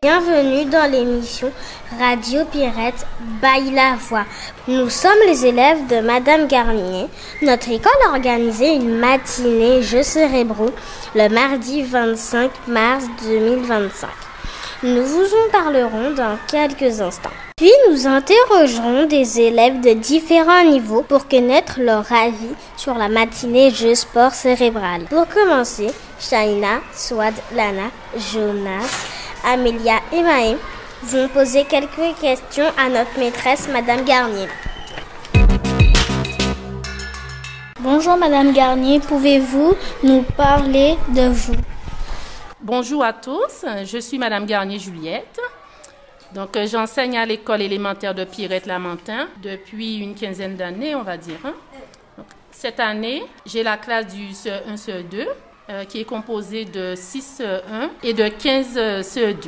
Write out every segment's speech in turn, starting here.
Bienvenue dans l'émission Radio Pierrette by La Voix. Nous sommes les élèves de Madame Garnier. Notre école a organisé une matinée jeux cérébraux le mardi 25 mars 2025. Nous vous en parlerons dans quelques instants. Puis nous interrogerons des élèves de différents niveaux pour connaître leur avis sur la matinée jeux sport cérébral. Pour commencer, Shaina, Swad, Lana, Jonas, Amélia et Maë vont poser quelques questions à notre maîtresse, Madame Garnier. Bonjour Madame Garnier, pouvez-vous nous parler de vous? Bonjour à tous, je suis Madame Garnier Juliette. Donc, j'enseigne à l'école élémentaire de Pierrette-Lamentin depuis une quinzaine d'années, on va dire. Donc, cette année, j'ai la classe du CE1, CE2. Qui est composé de 6 CE1 et de 15 CE2.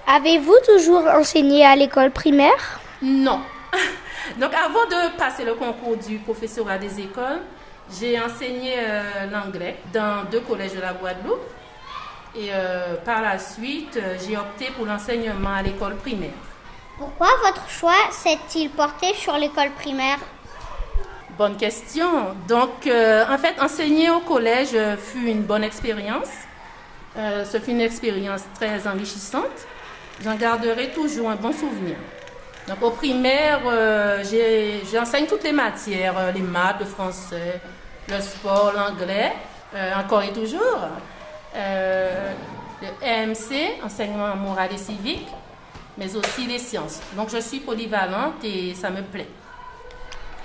Avez-vous toujours enseigné à l'école primaire? Non. Donc, avant de passer le concours du professorat des écoles, j'ai enseigné l'anglais dans 2 collèges de la Guadeloupe. Et par la suite, j'ai opté pour l'enseignement à l'école primaire. Pourquoi votre choix s'est-il porté sur l'école primaire? Bonne question. Donc, en fait, enseigner au collège fut une bonne expérience. Ce fut une expérience très enrichissante. J'en garderai toujours un bon souvenir. Donc, au primaire, j'enseigne toutes les matières, les maths, le français, le sport, l'anglais, encore et toujours. Le EMC, enseignement moral et civique, mais aussi les sciences. Donc, je suis polyvalente et ça me plaît.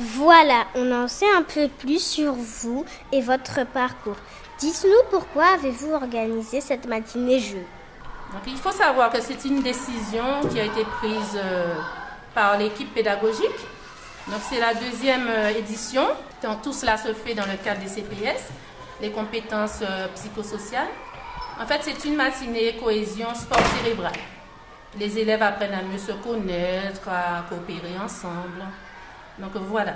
Voilà, on en sait un peu plus sur vous et votre parcours. Dites-nous pourquoi avez-vous organisé cette matinée jeux? Donc, il faut savoir que c'est une décision qui a été prise par l'équipe pédagogique. Donc, c'est la 2e édition. Donc, tout cela se fait dans le cadre des CPS, les compétences psychosociales. En fait, c'est une matinée cohésion sport cérébral. Les élèves apprennent à mieux se connaître, à coopérer ensemble. Donc voilà.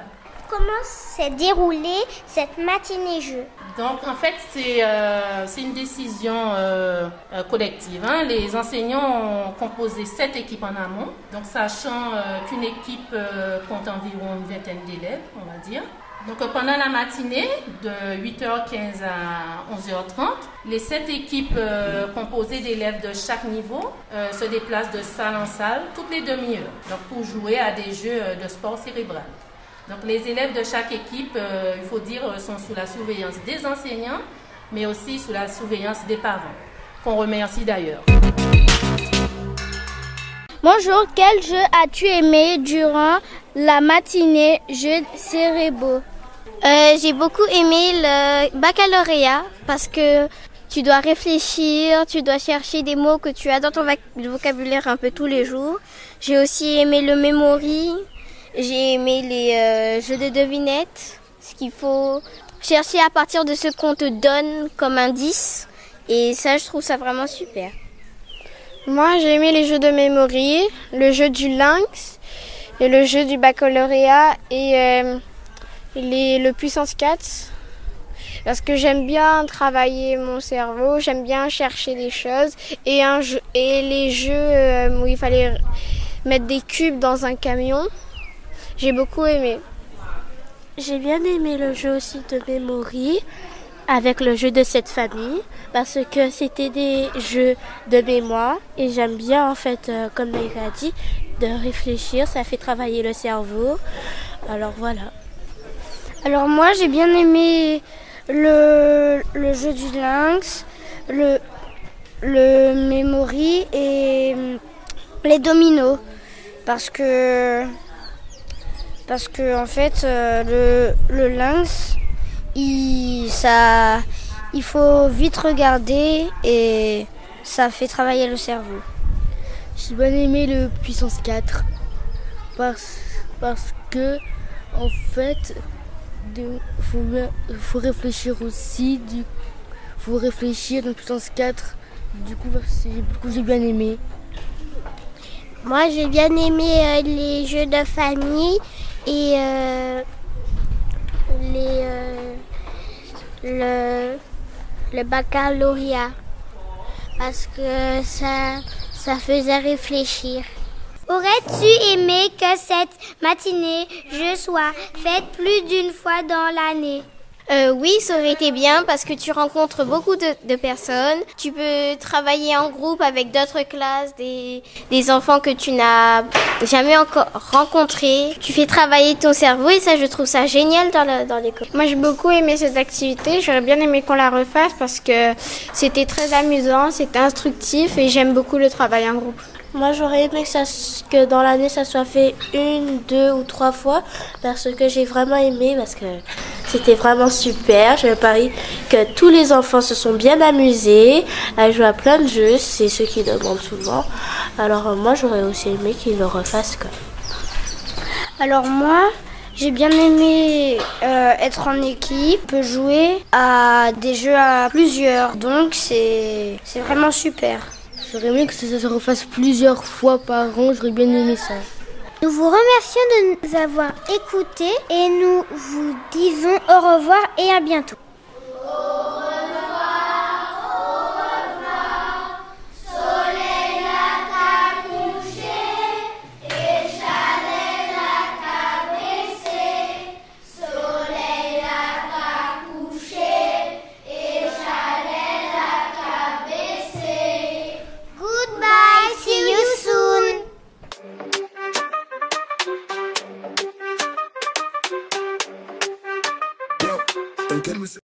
Comment s'est déroulée cette matinée jeu? Donc en fait c'est une décision collective. Les enseignants ont composé 7 équipes en amont. Donc sachant qu'une équipe compte environ une vingtaine d'élèves, on va dire. Donc pendant la matinée de 8h15 à 11h30, les 7 équipes composées d'élèves de chaque niveau se déplacent de salle en salle toutes les demi-heures, donc pour jouer à des jeux de sport cérébral. Donc les élèves de chaque équipe, il faut dire, sont sous la surveillance des enseignants, mais aussi sous la surveillance des parents, qu'on remercie d'ailleurs. Bonjour, quel jeu as-tu aimé durant la matinée jeux cérébraux? J'ai beaucoup aimé le baccalauréat parce que tu dois réfléchir, tu dois chercher des mots que tu as dans ton vocabulaire un peu tous les jours. J'ai aussi aimé le memory, j'ai aimé les jeux de devinettes, ce qu'il faut chercher à partir de ce qu'on te donne comme indice. Et ça, je trouve ça vraiment super. Moi, j'ai aimé les jeux de memory, le jeu du lynx et le jeu du baccalauréat et le puissance 4. Parce que j'aime bien travailler mon cerveau, j'aime bien chercher des choses. Et les jeux où il fallait mettre des cubes dans un camion, j'ai beaucoup aimé. J'ai bien aimé le jeu aussi de memory avec le jeu de cette famille parce que c'était des jeux de mémoire et j'aime bien en fait, comme Maïka a dit, de réfléchir, ça fait travailler le cerveau. Alors voilà. Alors moi j'ai bien aimé le jeu du lynx, le memory et les dominos parce que en fait le lynx il faut vite regarder et ça fait travailler le cerveau. J'ai bien aimé le puissance 4 parce que en fait, faut réfléchir aussi. Faut réfléchir dans puissance 4. Du coup, j'ai bien aimé. Moi, j'ai bien aimé les jeux de famille et le baccalauréat parce que ça faisait réfléchir. Aurais-tu aimé que cette matinée je sois faite plus d'une fois dans l'année? Oui, ça aurait été bien parce que tu rencontres beaucoup de personnes. Tu peux travailler en groupe avec d'autres classes, des enfants que tu n'as jamais encore rencontrés. Tu fais travailler ton cerveau et ça, je trouve ça génial dans l'école. Moi, j'ai beaucoup aimé cette activité. J'aurais bien aimé qu'on la refasse parce que c'était très amusant, c'était instructif et j'aime beaucoup le travail en groupe. Moi, j'aurais aimé que dans l'année, ça soit fait 1, 2 ou 3 fois parce que j'ai vraiment aimé, parce que c'était vraiment super. Je parie que tous les enfants se sont bien amusés à jouer à plein de jeux. C'est ce qu'ils demandent souvent. Alors moi, j'aurais aussi aimé qu'ils le refassent. Alors moi, j'ai bien aimé être en équipe, jouer à des jeux à plusieurs. Donc c'est vraiment super. J'aurais aimé que ça se refasse plusieurs fois par an, j'aurais bien aimé ça. Nous vous remercions de nous avoir écoutés et nous vous disons au revoir et à bientôt. Can we